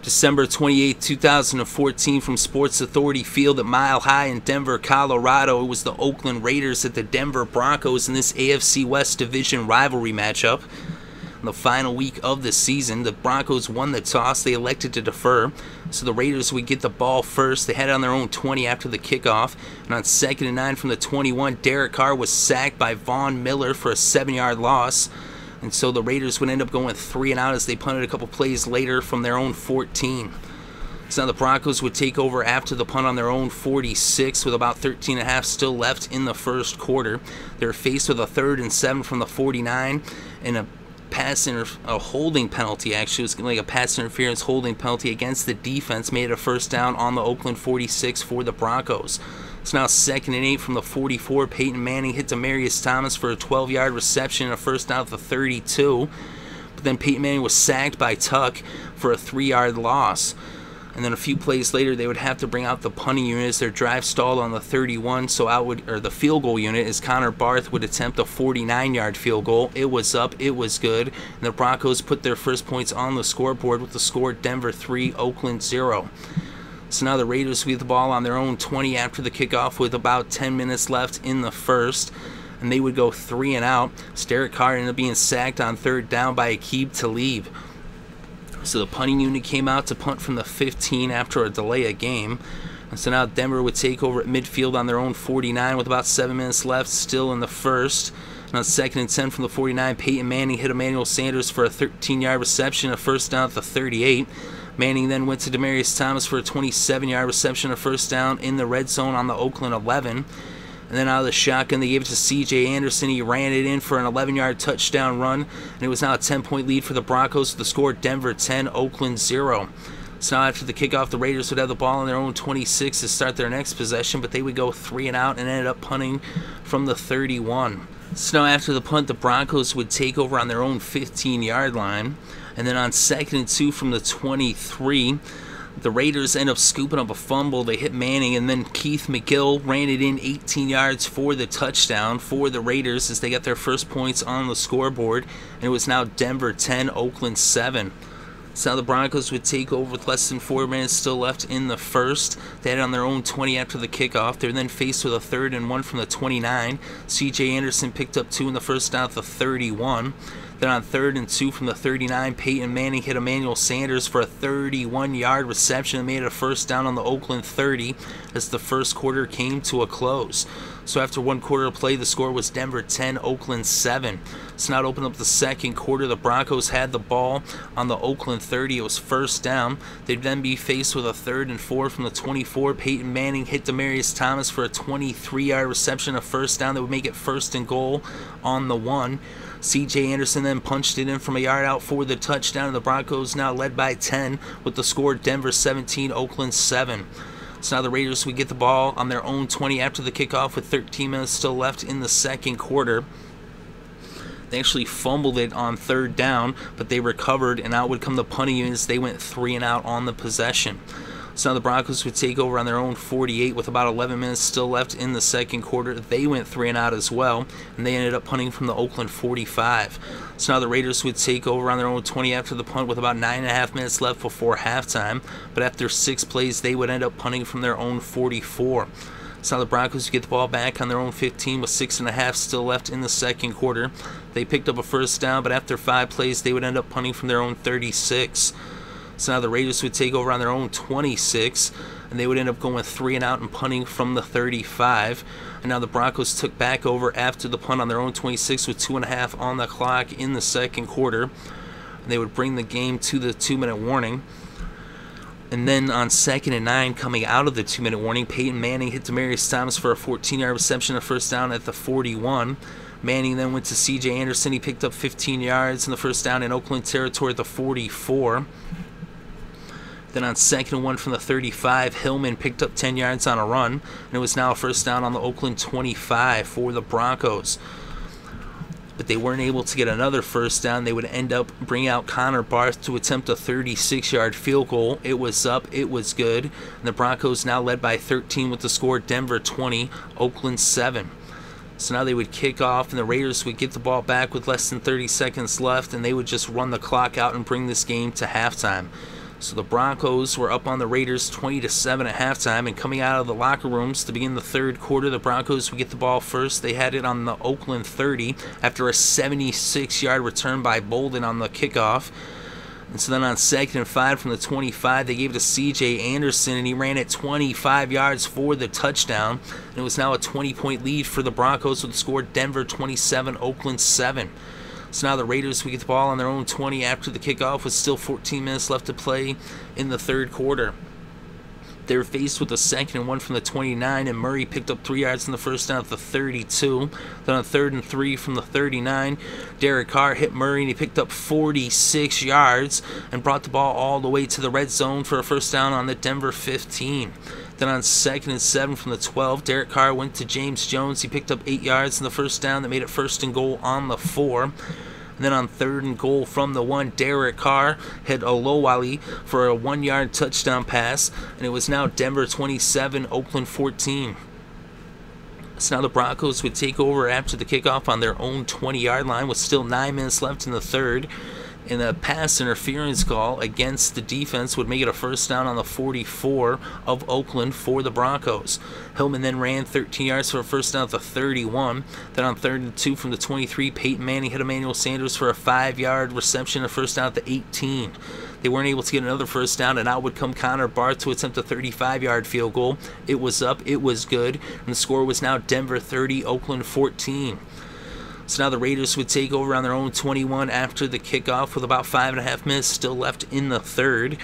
December 28, 2014, from Sports Authority Field at Mile High in Denver, Colorado. It was the Oakland Raiders at the Denver Broncos in this AFC West Division rivalry matchup. In the final week of the season, the Broncos won the toss. They elected to defer, so the Raiders would get the ball first. They had it on their own 20 after the kickoff, and on 2nd and 9 from the 21, Derek Carr was sacked by Von Miller for a 7-yard loss. And so the Raiders would end up going 3 and out as they punted a couple plays later from their own 14. So now the Broncos would take over after the punt on their own 46 with about 13 and a half still left in the first quarter. They were faced with a 3rd and 7 from the 49 and a holding penalty. Actually, it was like a pass interference holding penalty against the defense. Made it a first down on the Oakland 46 for the Broncos. It's now 2nd and 8 from the 44. Peyton Manning hit Jamize Olawale for a 12-yard reception and a first down at the 32. But then Peyton Manning was sacked by Tuck for a 3-yard loss. And then a few plays later, they would have to bring out the punting unit as their drive stalled on the 31. So the field goal unit, as Barth would attempt a 49-yard field goal. It was up, it was good, and the Broncos put their first points on the scoreboard with the score Denver 3, Oakland 0. So now the Raiders get the ball on their own 20 after the kickoff with about 10 minutes left in the first. And they would go 3 and out. Derek Carr ended up being sacked on 3rd down by Aqib Talib. So the punting unit came out to punt from the 15 after a delay of game. And so now Denver would take over at midfield on their own 49 with about 7 minutes left still in the first. And on 2nd and 10 from the 49, Peyton Manning hit Emmanuel Sanders for a 13-yard reception, a first down at the 38. Manning then went to Jamize Olawale for a 27-yard reception, a first down in the red zone on the Oakland 11. And then out of the shotgun, they gave it to C.J. Anderson. He ran it in for an 11-yard touchdown run, and it was now a 10-point lead for the Broncos with the score Denver 10, Oakland 0. So now after the kickoff, the Raiders would have the ball on their own 26 to start their next possession, but they would go 3 and out and ended up punting from the 31. So now after the punt, the Broncos would take over on their own 15-yard line. And then on 2nd and 2 from the 23, the Raiders end up scooping up a fumble. They hit Manning, and then Keith McGill ran it in 18 yards for the touchdown for the Raiders as they got their first points on the scoreboard. And it was now Denver 10, Oakland 7. So now the Broncos would take over with less than 4 minutes still left in the first. They had it on their own 20 after the kickoff. They were then faced with a 3rd and 1 from the 29. C.J. Anderson picked up 2 in the first down at the 31. Then on 3rd and 2 from the 39, Peyton Manning hit Emmanuel Sanders for a 31-yard reception and made it a first down on the Oakland 30 as the first quarter came to a close. So after 1 quarter of play, the score was Denver 10, Oakland 7. So now to open up the second quarter, the Broncos had the ball on the Oakland 30. It was first down. They'd then be faced with a 3rd and 4 from the 24. Peyton Manning hit Jamize Olawale for a 23-yard reception, a first down that would make it 1st and goal on the 1. C.J. Anderson then punched it in from a yard out for the touchdown, and the Broncos now led by 10 with the score Denver 17, Oakland 7. So now the Raiders would get the ball on their own 20 after the kickoff with 13 minutes still left in the second quarter. They actually fumbled it on 3rd down, but they recovered, and out would come the punting units. They went 3 and out on the possession. So now the Broncos would take over on their own 48 with about 11 minutes still left in the second quarter. They went 3 and out as well, and they ended up punting from the Oakland 45. So now the Raiders would take over on their own 20 after the punt with about 9.5 minutes left before halftime. But after 6 plays, they would end up punting from their own 44. So now the Broncos get the ball back on their own 15 with 6.5 still left in the second quarter. They picked up a first down, but after 5 plays, they would end up punting from their own 36. So now the Raiders would take over on their own 26, and they would end up going 3 and out and punting from the 35. And now the Broncos took back over after the punt on their own 26 with 2.5 on the clock in the second quarter. And they would bring the game to the 2-minute warning. And then on 2nd and 9, coming out of the 2-minute warning, Peyton Manning hit Jamize Olawale for a 14-yard reception, a first down at the 41. Manning then went to C.J. Anderson. He picked up 15 yards in the first down in Oakland territory at the 44. Then on 2nd and 1 from the 35, Hillman picked up 10 yards on a run, and it was now a first down on the Oakland 25 for the Broncos. But they weren't able to get another first down. They would end up bringing out Barth to attempt a 36-yard field goal. It was up, it was good, and the Broncos now led by 13 with the score Denver 20, Oakland 7. So now they would kick off, and the Raiders would get the ball back with less than 30 seconds left, and they would just run the clock out and bring this game to halftime. So the Broncos were up on the Raiders 20-7 at halftime, and coming out of the locker rooms to begin the third quarter, the Broncos would get the ball first. They had it on the Oakland 30 after a 76-yard return by Bolden on the kickoff. And so then on 2nd and 5 from the 25, they gave it to C.J. Anderson, and he ran it 25 yards for the touchdown. And it was now a 20-point lead for the Broncos with the score Denver 27, Oakland 7. So now the Raiders would get the ball on their own 20 after the kickoff with still 14 minutes left to play in the third quarter. They were faced with a 2nd and 1 from the 29, and Murray picked up 3 yards in the first down at the 32. Then on 3rd and 3 from the 39, Derek Carr hit Murray, and he picked up 46 yards and brought the ball all the way to the red zone for a first down on the Denver 15. Then on 2nd and 7 from the 12, Derek Carr went to James Jones. He picked up 8 yards in the first down that made it 1st and goal on the 4. And then on 3rd and goal from the 1, Derek Carr hit Olawale for a 1-yard touchdown pass, and it was now Denver 27, Oakland 14. So now the Broncos would take over after the kickoff on their own 20-yard line with still 9 minutes left in the third. And a pass interference call against the defense would make it a first down on the 44 of Oakland for the Broncos. Hillman then ran 13 yards for a first down at the 31. Then on 3rd and 2 from the 23, Peyton Manning hit Emmanuel Sanders for a 5-yard reception, a first down at the 18. They weren't able to get another first down, and out would come Connor Barth to attempt a 35-yard field goal. It was up, it was good, and the score was now Denver 30, Oakland 14. So now the Raiders would take over on their own 21 after the kickoff with about 5.5 minutes still left in the third.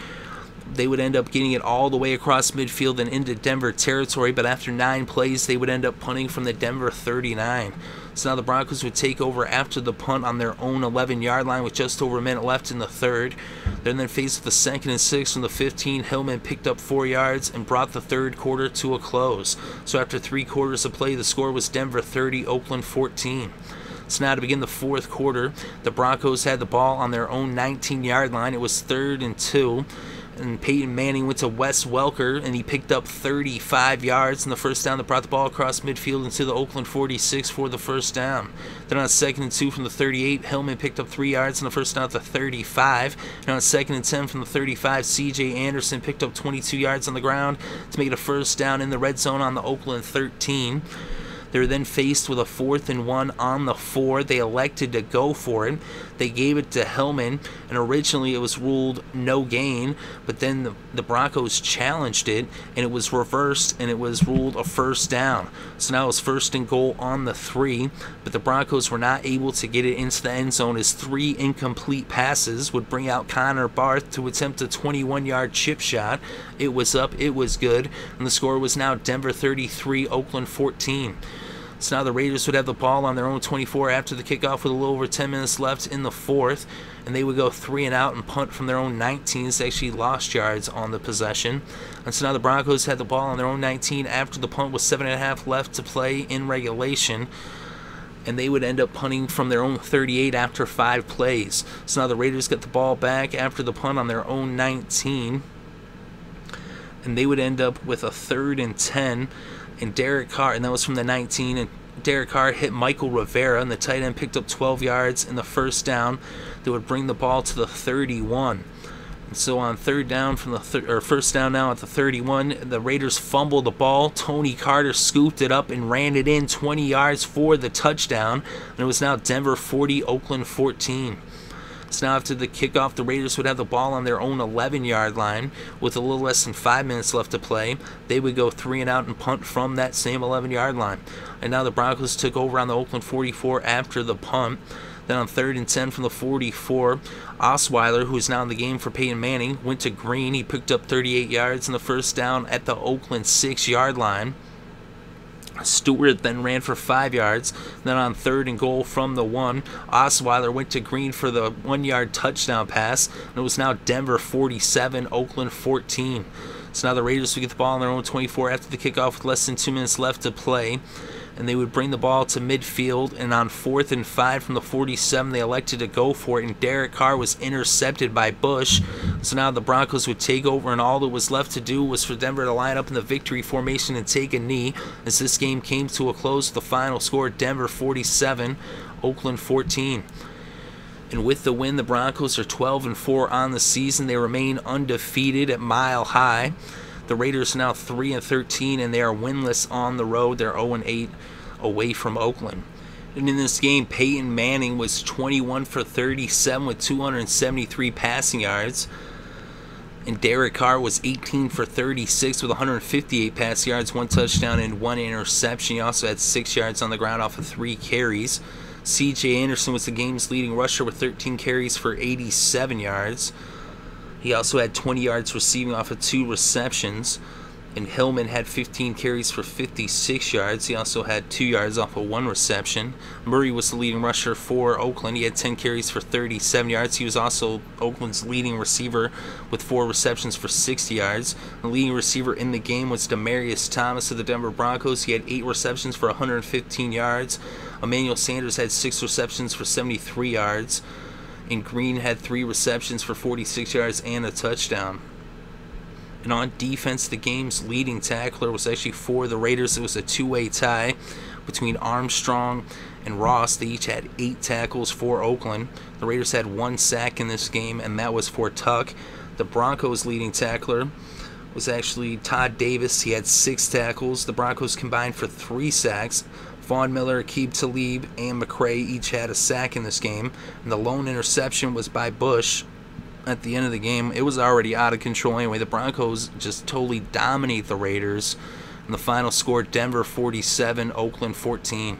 They would end up getting it all the way across midfield and into Denver territory, but after 9 plays, they would end up punting from the Denver 39. So now the Broncos would take over after the punt on their own 11-yard line with just over a minute left in the third. They're then faced with the 2nd and 6 from the 15. Hillman picked up 4 yards and brought the third quarter to a close. So after 3 quarters of play, the score was Denver 30, Oakland 14. So now to begin the fourth quarter, the Broncos had the ball on their own 19-yard line. It was 3rd and 2, and Peyton Manning went to Wes Welker, and he picked up 35 yards in the first down that brought the ball across midfield into the Oakland 46 for the first down. Then on 2nd and 2 from the 38, Hillman picked up 3 yards in the first down at the 35. And on 2nd and 10 from the 35, C.J. Anderson picked up 22 yards on the ground to make it a first down in the red zone on the Oakland 13. They were then faced with a 4th and 1 on the 4. They elected to go for it. They gave it to Hillman, and originally it was ruled no gain, but then the Broncos challenged it, and it was reversed, and it was ruled a first down. So now it was 1st and goal on the 3, but the Broncos were not able to get it into the end zone as 3 incomplete passes would bring out Connor Barth to attempt a 21-yard chip shot. It was up, it was good, and the score was now Denver 33, Oakland 14. So now the Raiders would have the ball on their own 24 after the kickoff with a little over 10 minutes left in the fourth, and they would go 3 and out and punt from their own 19. They actually lost yards on the possession. And so now the Broncos had the ball on their own 19 after the punt with 7.5 left to play in regulation, and they would end up punting from their own 38 after 5 plays. So now the Raiders get the ball back after the punt on their own 19, and they would end up with a 3rd and 10. And Derek Carr, and that was from the 19, and Derek Carr hit Michael Rivera, and the tight end picked up 12 yards in the first down that would bring the ball to the 31. And so on 3rd down from the first down now at the 31, the Raiders fumbled the ball. Tony Carter scooped it up and ran it in 20 yards for the touchdown, and it was now Denver 40, Oakland 14. So now after the kickoff, the Raiders would have the ball on their own 11-yard line with a little less than 5 minutes left to play. They would go 3 and out and punt from that same 11-yard line. And now the Broncos took over on the Oakland 44 after the punt. Then on 3rd and 10 from the 44, Osweiler, who is now in the game for Peyton Manning, went to Green. He picked up 38 yards in the first down at the Oakland 6-yard line. Stewart then ran for 5 yards. Then on 3rd and goal from the 1, Osweiler went to Green for the 1-yard touchdown pass. And it was now Denver 47, Oakland 14. So now the Raiders would get the ball on their own 24 after the kickoff with less than 2 minutes left to play. And they would bring the ball to midfield, and on 4th and 5 from the 47, they elected to go for it, and Derek Carr was intercepted by Bush. So now the Broncos would take over, and all that was left to do was for Denver to line up in the victory formation and take a knee as this game came to a close with the final score, Denver 47, Oakland 14. And with the win, the Broncos are 12-4 on the season. They remain undefeated at Mile High. The Raiders are now 3-13, and they are winless on the road. They're 0-8 away from Oakland. And in this game, Peyton Manning was 21 for 37 with 273 passing yards. And Derek Carr was 18 for 36 with 158 passing yards, 1 touchdown and 1 interception. He also had 6 yards on the ground off of 3 carries. C.J. Anderson was the game's leading rusher with 13 carries for 87 yards. He also had 20 yards receiving off of 2 receptions. And Hillman had 15 carries for 56 yards. He also had 2 yards off of 1 reception. Murray was the leading rusher for Oakland. He had 10 carries for 37 yards. He was also Oakland's leading receiver with 4 receptions for 60 yards. The leading receiver in the game was Demaryius Thomas of the Denver Broncos. He had 8 receptions for 115 yards. Emmanuel Sanders had 6 receptions for 73 yards. And Green had 3 receptions for 46 yards and a touchdown. And on defense, the game's leading tackler was actually for the Raiders. It was a 2-way tie between Armstrong and Ross. They each had 8 tackles for Oakland. The Raiders had 1 sack in this game, and that was for Tuck. The Broncos' leading tackler was actually Todd Davis. He had 6 tackles. The Broncos combined for 3 sacks. Vaughn Miller, Aqib Talib, and McCray each had a sack in this game. And the lone interception was by Bush. At the end of the game, it was already out of control anyway. The Broncos just totally dominate the Raiders. And the final score, Denver 47, Oakland 14.